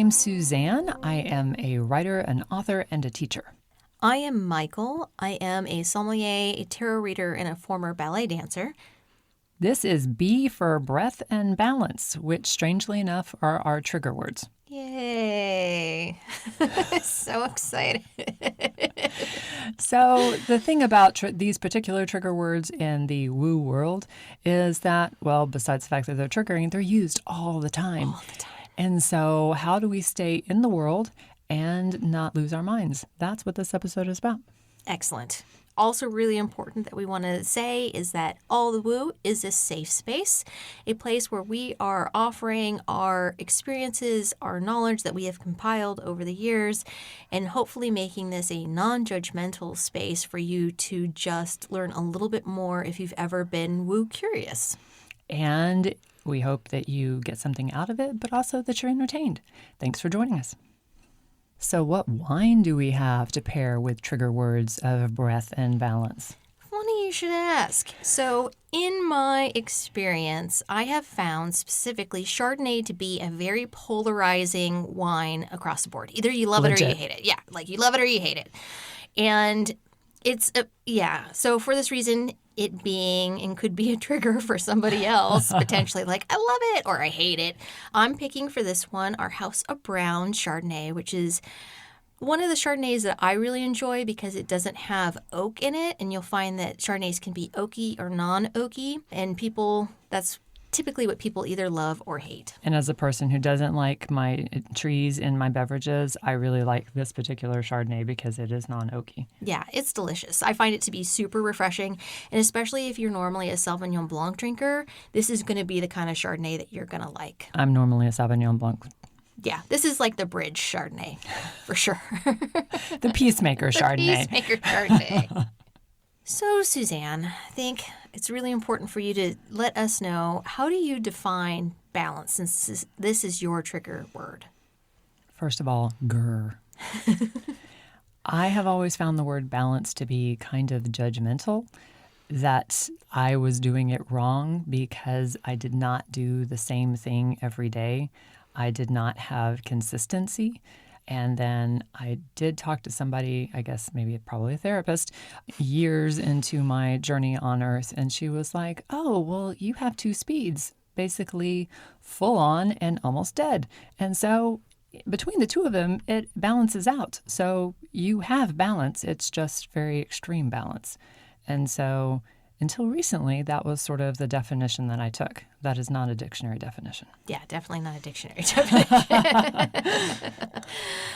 I'm Suzanne. I am a writer, an author, and a teacher. I am Mychal. I am a sommelier, a tarot reader, and a former ballet dancer. This is B for breath and balance, which, strangely enough, are our trigger words. Yay! So excited. So the thing about these particular trigger words in the woo world is that, well, besides the fact that they're triggering, they're used all the time. All the time. And so how do we stay in the world and not lose our minds? That's what this episode is about. Excellent. Also really important that we want to say is that All the Woo is a safe space, a place where we are offering our experiences, our knowledge that we have compiled over the years, and hopefully making this a non-judgmental space for you to just learn a little bit more if you've ever been woo curious. And we hope that you get something out of it, but also that you're entertained. Thanks for joining us. So what wine do we have to pair with trigger words of breath and balance? Funny you should ask. So in my experience, I have found specifically Chardonnay to be a very polarizing wine across the board. Either you love it or you hate it. Yeah, like you love it or you hate it. And so for this reason, it being and could be a trigger for somebody else, potentially like, I love it or I hate it. I'm picking for this one our Houseofbrown Chardonnay, which is one of the Chardonnays that I really enjoy because it doesn't have oak in it. And you'll find that Chardonnays can be oaky or non-oaky. And that's typically what people either love or hate. And as a person who doesn't like my trees in my beverages, I really like this particular Chardonnay because it is non-oaky. Yeah, it's delicious. I find it to be super refreshing. And especially if you're normally a Sauvignon Blanc drinker, this is going to be the kind of Chardonnay that you're going to like. I'm normally a Sauvignon Blanc. Yeah, this is like the bridge Chardonnay, for sure. The peacemaker Chardonnay. The peacemaker Chardonnay. So, Suzanne, I think it's really important for you to let us know, how do you define balance, since this is your trigger word? First of all, grr. I have always found the word balance to be kind of judgmental, that I was doing it wrong because I did not do the same thing every day. I did not have consistency. And then I did talk to somebody, I guess probably a therapist, years into my journey on Earth. And she was like, oh, well, you have two speeds, basically full on and almost dead. And so between the two of them, it balances out. So you have balance. It's just very extreme balance. And so until recently, that was sort of the definition that I took. That is not a dictionary definition. Yeah, definitely not a dictionary definition.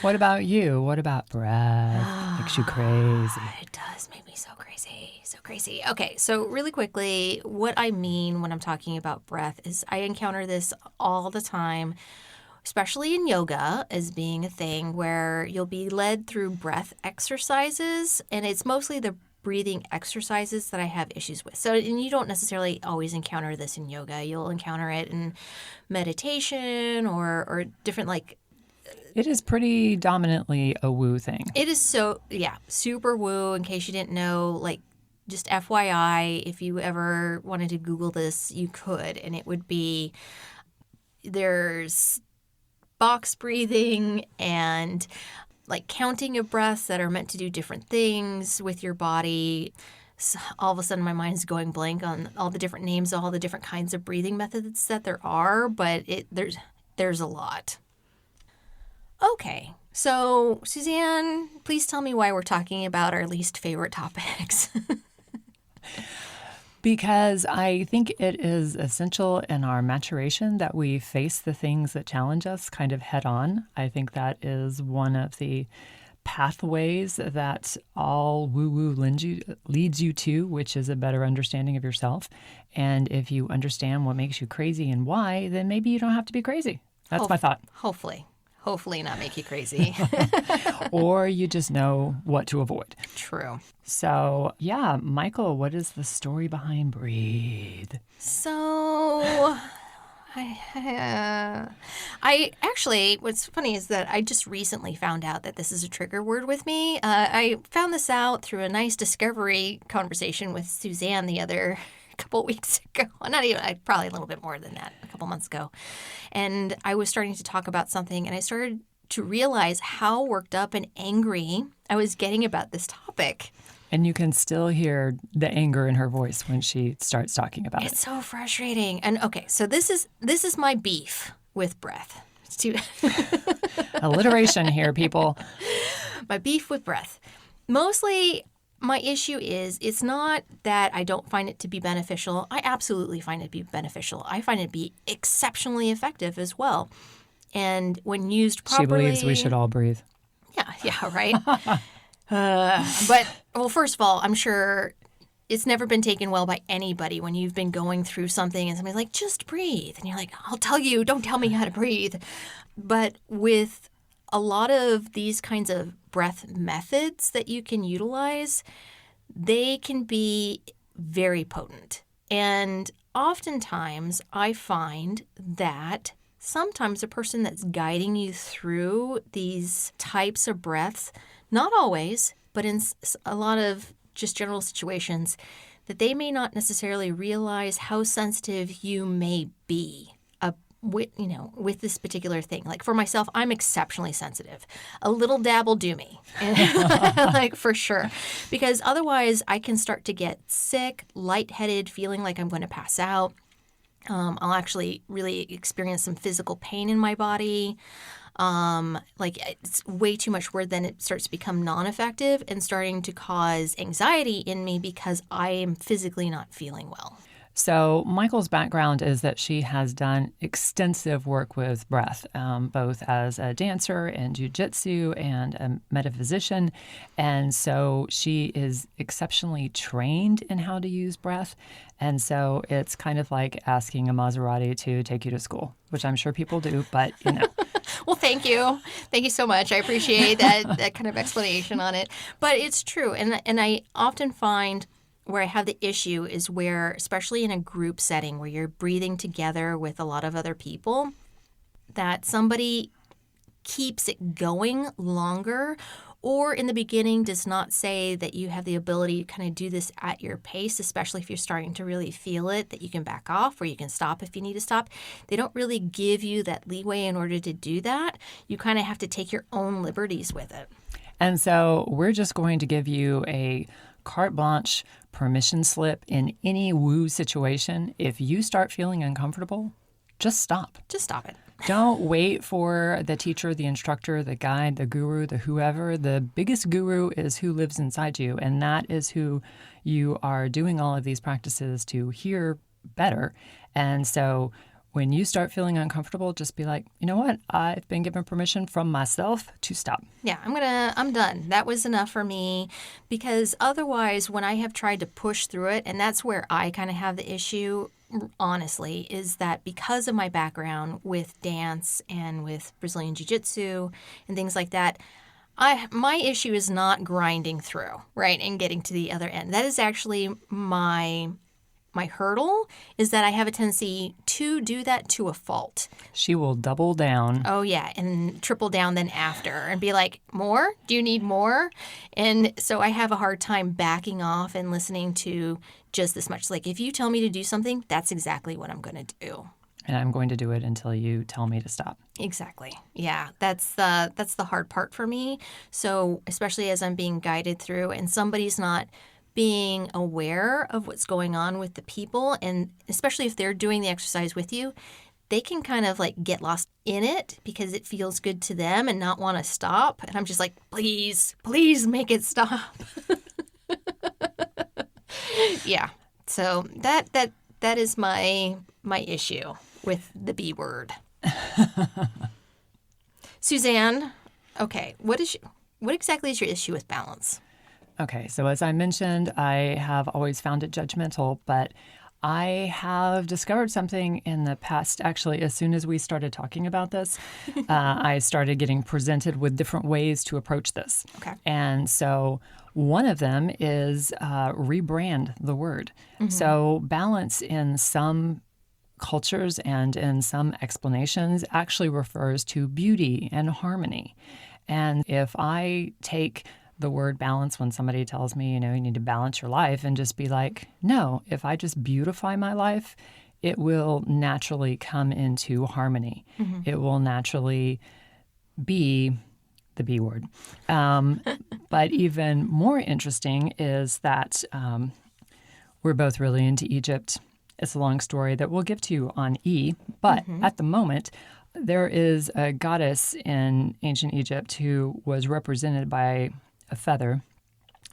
What about you? What about breath? Makes you crazy. It does make me so crazy. So crazy. Okay, so really quickly, what I mean when I'm talking about breath is I encounter this all the time, especially in yoga, as being a thing where you'll be led through breath exercises, and it's mostly the breathing exercises that I have issues with. So, and you don't necessarily always encounter this in yoga. You'll encounter it in meditation or different It is pretty dominantly a woo thing. It is super woo. In case you didn't know, just FYI, if you ever wanted to Google this, you could, and it would be, there's box breathing and counting of breaths that are meant to do different things with your body. So all of a sudden, my mind's going blank on all the different names, all the different kinds of breathing methods that there are, but there's a lot. Okay, so Suzanne, please tell me why we're talking about our least favorite topics. Because I think it is essential in our maturation that we face the things that challenge us kind of head on. I think that is one of the pathways that all woo-woo leads you to, which is a better understanding of yourself. And if you understand what makes you crazy and why, then maybe you don't have to be crazy. That's my thought. Hopefully not make you crazy. Or you just know what to avoid. True. So, yeah, Mychal, what is the story behind breathe? So, I actually, what's funny is that I just recently found out that this is a trigger word with me. I found this out through a nice discovery conversation with Suzanne the other couple weeks ago. Not even, probably a little bit more than that, a couple months ago. And I was starting to talk about something, and I started to realize how worked up and angry I was getting about this topic. And you can still hear the anger in her voice when she starts talking about it. It's so frustrating. And okay, so this is my beef with breath. It's too Alliteration here, people. My beef with breath. Mostly my issue is it's not that I don't find it to be beneficial. I absolutely find it to be beneficial. I find it to be exceptionally effective as well. And when used properly... She believes we should all breathe. Yeah, right? But, well, first of all, I'm sure it's never been taken well by anybody when you've been going through something and somebody's like, just breathe. And you're like, I'll tell you, don't tell me how to breathe. But with a lot of these kinds of breath methods that you can utilize, they can be very potent. And oftentimes I find that sometimes the person that's guiding you through these types of breaths, not always, but in a lot of just general situations, that they may not necessarily realize how sensitive you may be with this particular thing. Like for myself, I'm exceptionally sensitive. A little dab will do me, like for sure. Because otherwise I can start to get sick, lightheaded, feeling like I'm going to pass out. I'll actually really experience some physical pain in my body. Like it's way too much where then it starts to become non-effective and starting to cause anxiety in me because I am physically not feeling well. So Mychal's background is that she has done extensive work with breath, both as a dancer in jiu-jitsu and a metaphysician. And so she is exceptionally trained in how to use breath. And so it's kind of like asking a Maserati to take you to school, which I'm sure people do, but you know. Well, thank you. Thank you so much. I appreciate that kind of explanation on it. But it's true. And I often find where I have the issue is where, especially in a group setting where you're breathing together with a lot of other people, that somebody keeps it going longer or in the beginning does not say that you have the ability to kind of do this at your pace, especially if you're starting to really feel it, that you can back off or you can stop if you need to stop. They don't really give you that leeway in order to do that. You kind of have to take your own liberties with it. And so we're just going to give you a carte blanche permission slip in any woo situation. If you start feeling uncomfortable, just stop. Just stop it. Don't wait for the teacher, the instructor, the guide, the guru, the whoever. The biggest guru is who lives inside you, and that is who you are doing all of these practices to hear better. And so when you start feeling uncomfortable, just be like, you know what? I've been given permission from myself to stop. Yeah, I'm done. That was enough for me, because otherwise when I have tried to push through it, and that's where I kind of have the issue, honestly, is that because of my background with dance and with Brazilian Jiu-Jitsu and things like that, my issue is not grinding through, right, and getting to the other end. That is actually my hurdle, is that I have a tendency to do that to a fault. She will double down. Oh, yeah, and triple down then after and be like, more? Do you need more? And so I have a hard time backing off and listening to just this much. Like, if you tell me to do something, that's exactly what I'm going to do. And I'm going to do it until you tell me to stop. Exactly. Yeah, that's the hard part for me. So especially as I'm being guided through and somebody's not being aware of what's going on with the people, and especially if they're doing the exercise with you, they can kind of like get lost in it because it feels good to them and not want to stop. And I'm just like, please make it stop. Yeah. So that is my issue with the B word. Suzanne, okay, what exactly is your issue with balance? Okay, so as I mentioned, I have always found it judgmental, but I have discovered something in the past. Actually, as soon as we started talking about this, I started getting presented with different ways to approach this. Okay. And so one of them is rebrand the word. Mm-hmm. So balance in some cultures and in some explanations actually refers to beauty and harmony. And if I take the word balance when somebody tells me, you need to balance your life, and just be like, no, if I just beautify my life, it will naturally come into harmony. It will naturally be the B word. But even more interesting is that we're both really into Egypt. It's a long story that we'll give to you on E, but at the moment, there is a goddess in ancient Egypt who was represented by a feather.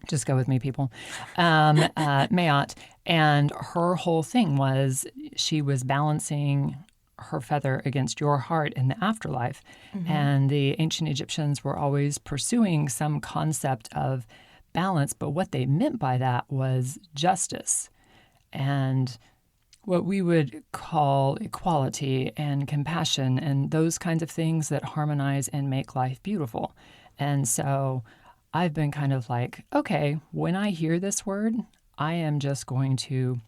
Just go with me, people. Maat. And her whole thing was she was balancing her feather against your heart in the afterlife. And the ancient Egyptians were always pursuing some concept of balance, but what they meant by that was justice and what we would call equality and compassion and those kinds of things that harmonize and make life beautiful. And so I've been kind of like, okay, when I hear this word, I am just going to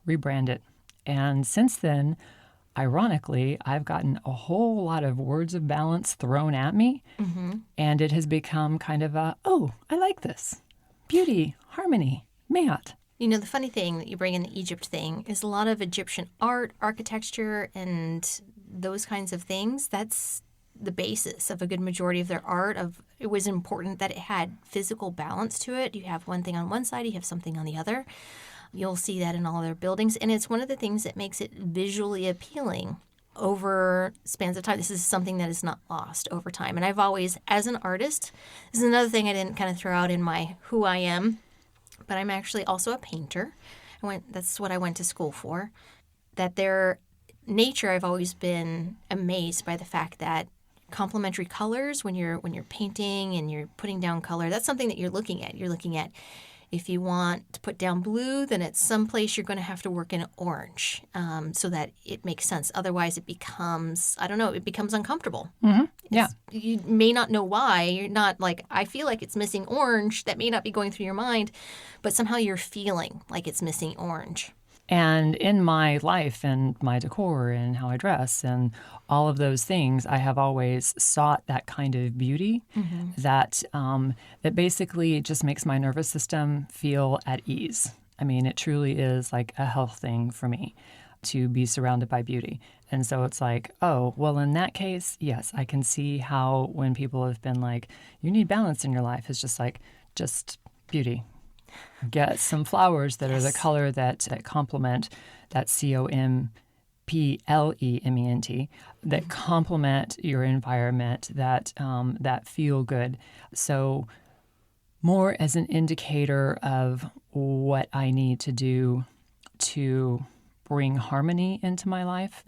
rebrand it. And since then, ironically, I've gotten a whole lot of words of balance thrown at me, and it has become kind of a, oh, I like this. Beauty, harmony, Mayat. The funny thing that you bring in the Egypt thing is a lot of Egyptian art, architecture, and those kinds of things. That's the basis of a good majority of their art. It was important that it had physical balance to it. You have one thing on one side, you have something on the other. You'll see that in all their buildings. And it's one of the things that makes it visually appealing over spans of time. This is something that is not lost over time. And I've always, as an artist, this is another thing I didn't kind of throw out in my who I am, but I'm actually also a painter. That's what I went to school for. That their nature, I've always been amazed by the fact that complementary colors, when you're painting and you're putting down color, that's something that you're looking at. You're looking at, if you want to put down blue, then at some place you're going to have to work in orange so that it makes sense. Otherwise, it becomes, it becomes uncomfortable. Yeah. You may not know why. You're not like, I feel like it's missing orange. That may not be going through your mind, but somehow you're feeling like it's missing orange. And in my life and my decor and how I dress and all of those things, I have always sought that kind of beauty that basically just makes my nervous system feel at ease. I mean, it truly is like a health thing for me to be surrounded by beauty. And so it's like, oh, well, in that case, yes, I can see how when people have been like, you need balance in your life, it's just like, just beauty. Get some flowers that are the color that complement that complement, that complement your environment, that feel good. So more as an indicator of what I need to do to bring harmony into my life,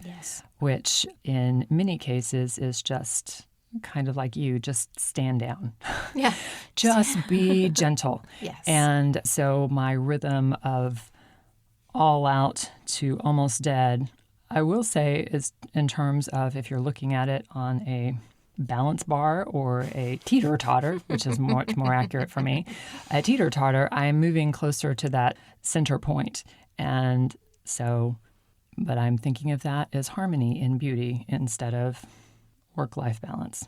which in many cases is just kind of like you, just stand down. Yeah. Just be gentle. Yes. And so my rhythm of all out to almost dead, I will say, is in terms of if you're looking at it on a balance bar or a teeter-totter, which is much more accurate for me, a teeter-totter, I'm moving closer to that center point. And so, but I'm thinking of that as harmony and beauty instead of work-life balance.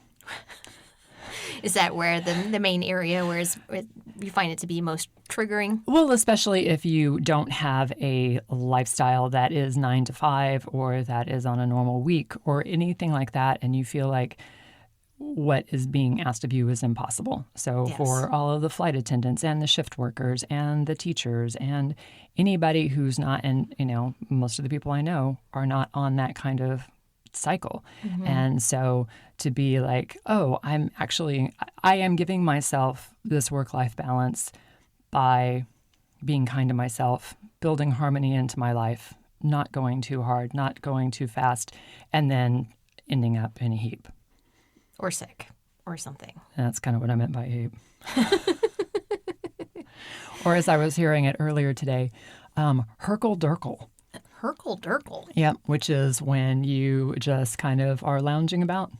Is that where the main area where you find it to be most triggering? Well, especially if you don't have a lifestyle that is 9 to 5 or that is on a normal week or anything like that, and you feel like what is being asked of you is impossible. So for all of the flight attendants and the shift workers and the teachers and anybody who's not, and most of the people I know are not on that kind of cycle. And so to be like, oh, I am giving myself this work-life balance by being kind to myself, building harmony into my life, not going too hard, not going too fast, and then ending up in a heap. Or sick or something. And that's kind of what I meant by heap. Or as I was hearing it earlier today, herkle-durkle. Herkle-durkle? Yep, which is when you just kind of are lounging about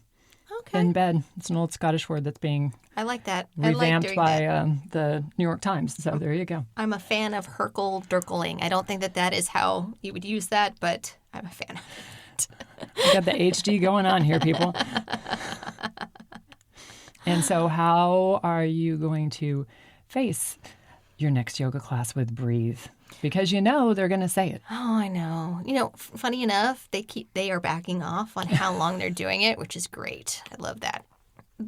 in bed. It's an old Scottish word that's being I like that. revamped by the New York Times. So there you go. I'm a fan of herkle-durkling. I don't think that is how you would use that, but I'm a fan of it. We got the HD going on here, people. And so how are you going to face your next yoga class with breathe? Because they're going to say it. Oh, I know. Funny enough, they are backing off on how long they're doing it, which is great. I love that.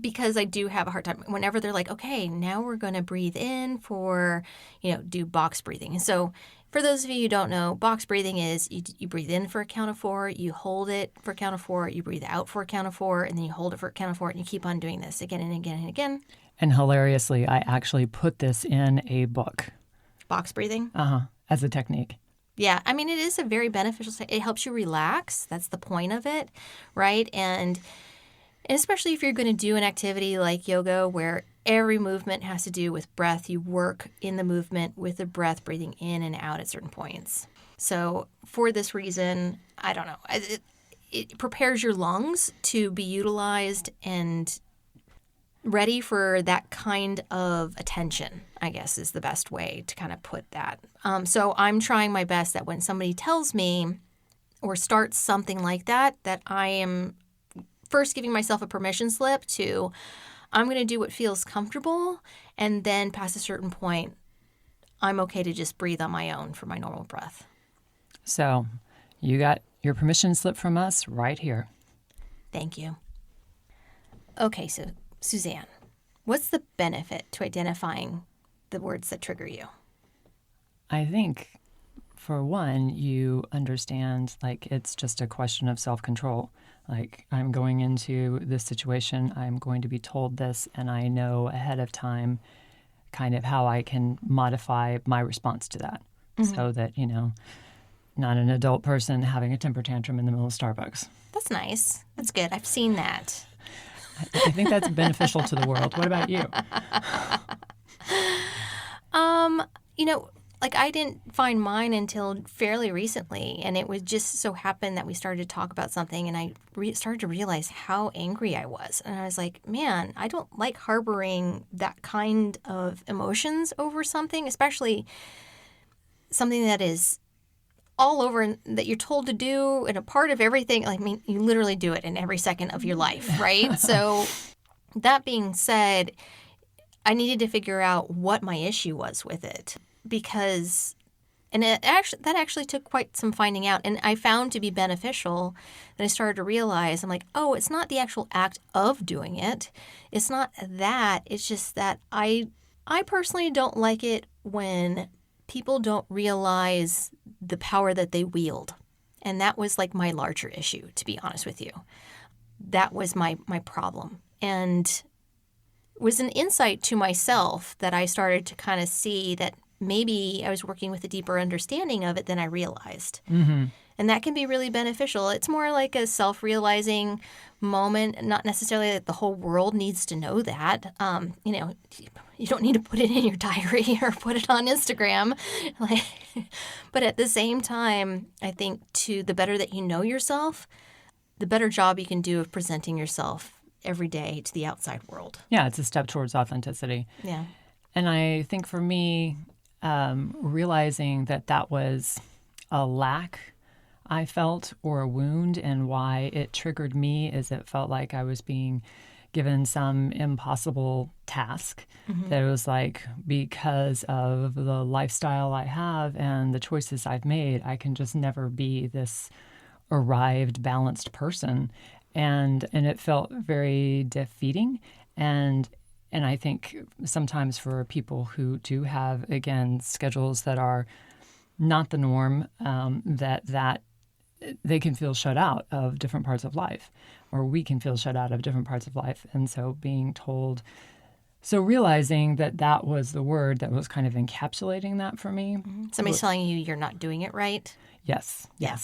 Because I do have a hard time whenever they're like, okay, now we're going to breathe in for, do box breathing. And so for those of you who don't know, box breathing is you breathe in for a count of 4, you hold it for a count of 4, you breathe out for a count of 4, and then you hold it for a count of 4, and you keep on doing this again and again and again. And hilariously, I actually put this in a book. Box breathing? As a technique. Yeah, I mean, it is a very beneficial. It helps you relax. That's the point of it, right? And especially if you're going to do an activity like yoga where every movement has to do with breath, you work in the movement with the breath, breathing in and out at certain points. So for this reason, I don't know, it prepares your lungs to be utilized and ready for that kind of attention, I guess is the best way to kind of put that. So I'm trying my best that when somebody tells me or starts something like that, that I am first giving myself a permission slip to, I'm going to do what feels comfortable, and then past a certain point, I'm okay to just breathe on my own for my normal breath. So you got your permission slip from us right here. Thank you. Okay, so Suzanne, what's the benefit to identifying the words that trigger you? I think, for one, you understand, it's just a question of self-control. I'm going into this situation, I'm going to be told this, and I know ahead of time kind of how I can modify my response to that. So that, not an adult person having a temper tantrum in the middle of Starbucks. That's nice. That's good. I've seen that. I think that's beneficial to the world. What about you? I didn't find mine until fairly recently, and it would just so happen that we started to talk about something, and I started to realize how angry I was. And I was like, man, I don't like harboring that kind of emotions over something, especially something that is all over and that you're told to do and a part of everything. You literally do it in every second of your life, right? So that being said, I needed to figure out what my issue was with it because, and that actually took quite some finding out, and I found to be beneficial. Then I started to realize, I'm like, oh, it's not the actual act of doing it. It's not that. It's just that I personally don't like it when people don't realize the power that they wield. And that was my larger issue, to be honest with you. That was my problem. And was an insight to myself that I started to kind of see that maybe I was working with a deeper understanding of it than I realized. Mm-hmm. And that can be really beneficial. It's more like a self-realizing moment, not necessarily that the whole world needs to know that. You don't need to put it in your diary or put it on Instagram. But at the same time, I think the better that you know yourself, the better job you can do of presenting yourself every day to the outside world. Yeah, it's a step towards authenticity. Yeah. And I think for me, realizing that was a lack I felt or a wound, and why it triggered me is it felt like I was being given some impossible task. Mm-hmm. That it was because of the lifestyle I have and the choices I've made, I can just never be this arrived, balanced person. And it felt very defeating. And I think sometimes for people who do have, again, schedules that are not the norm, that they can feel shut out of different parts of life, or we can feel shut out of different parts of life. And so realizing that was the word that was kind of encapsulating that for me. Mm-hmm. Somebody's telling you you're not doing it right. Yes. Yeah.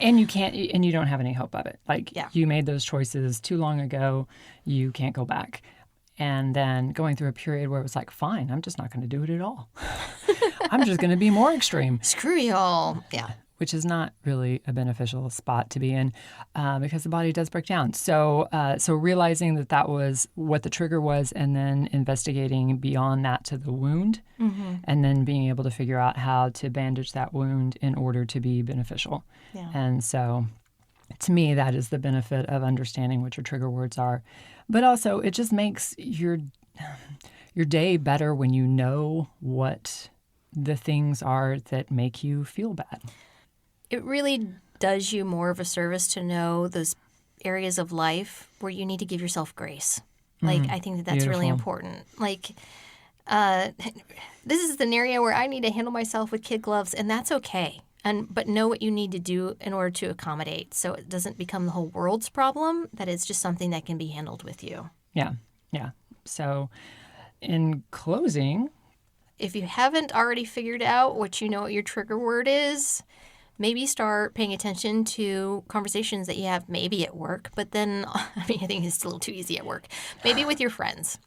And you don't have any hope of it. Yeah. You made those choices too long ago. You can't go back. And then going through a period where it was fine, I'm just not going to do it at all. I'm just going to be more extreme. Screw y'all. Yeah. Which is not really a beneficial spot to be in because the body does break down. So realizing that was what the trigger was, and then investigating beyond that to the wound, mm-hmm. and then being able to figure out how to bandage that wound in order to be beneficial. Yeah. And so To me, that is the benefit of understanding what your trigger words are. But also, it just makes your day better when you know what the things are that make you feel bad. It really does you more of a service to know those areas of life where you need to give yourself grace. Like, I think that that's really Beautiful. important. Like, this is an area where I need to handle myself with kid gloves, and that's okay. But know what you need to do in order to accommodate, so it doesn't become the whole world's problem. That it's just something that can be handled with you. Yeah, yeah. So, in closing, If you haven't already figured out what you know what your trigger word is, maybe start paying attention to conversations that you have maybe at work, but then, I mean, I think it's a little too easy at work. Maybe with your friends.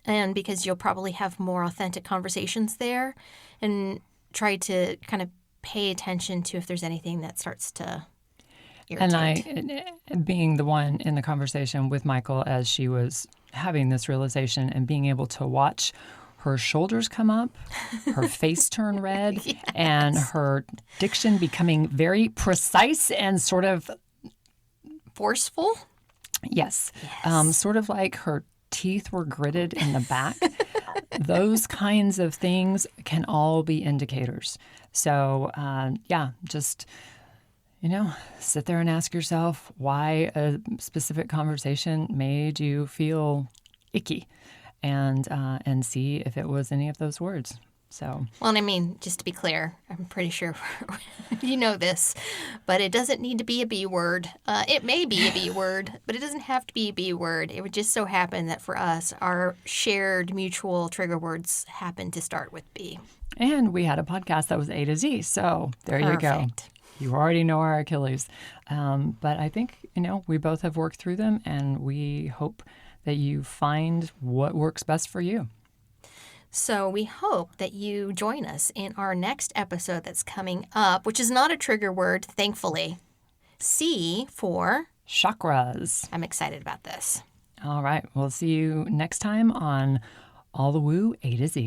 And because you'll probably have more authentic conversations there, and try to kind of pay attention to if there's anything that starts to and irritate. being the one in the conversation with Mychal as she was having this realization and being able to watch her shoulders come up, her face turn red, and her diction becoming very precise and sort of, Forceful? yes. Sort of like her teeth were gritted in the back. Those kinds of things can all be indicators. So, just, sit there and ask yourself why a specific conversation made you feel icky, and see if it was any of those words. So, Well, and I mean, just to be clear, I'm pretty sure you know this, but it doesn't need to be a B word. It may be a B word, but it doesn't have to be a B word. It would just so happen that for us, our shared mutual trigger words happen to start with B. and we had a podcast that was A to Z. So there you go. Perfect. You already know our Achilles. But I think, we both have worked through them, and we hope that you find what works best for you. So we hope that you join us in our next episode that's coming up, which is not a trigger word, thankfully. C for Chakras. I'm excited about this. All right. We'll see you next time on All the Woo A to Z.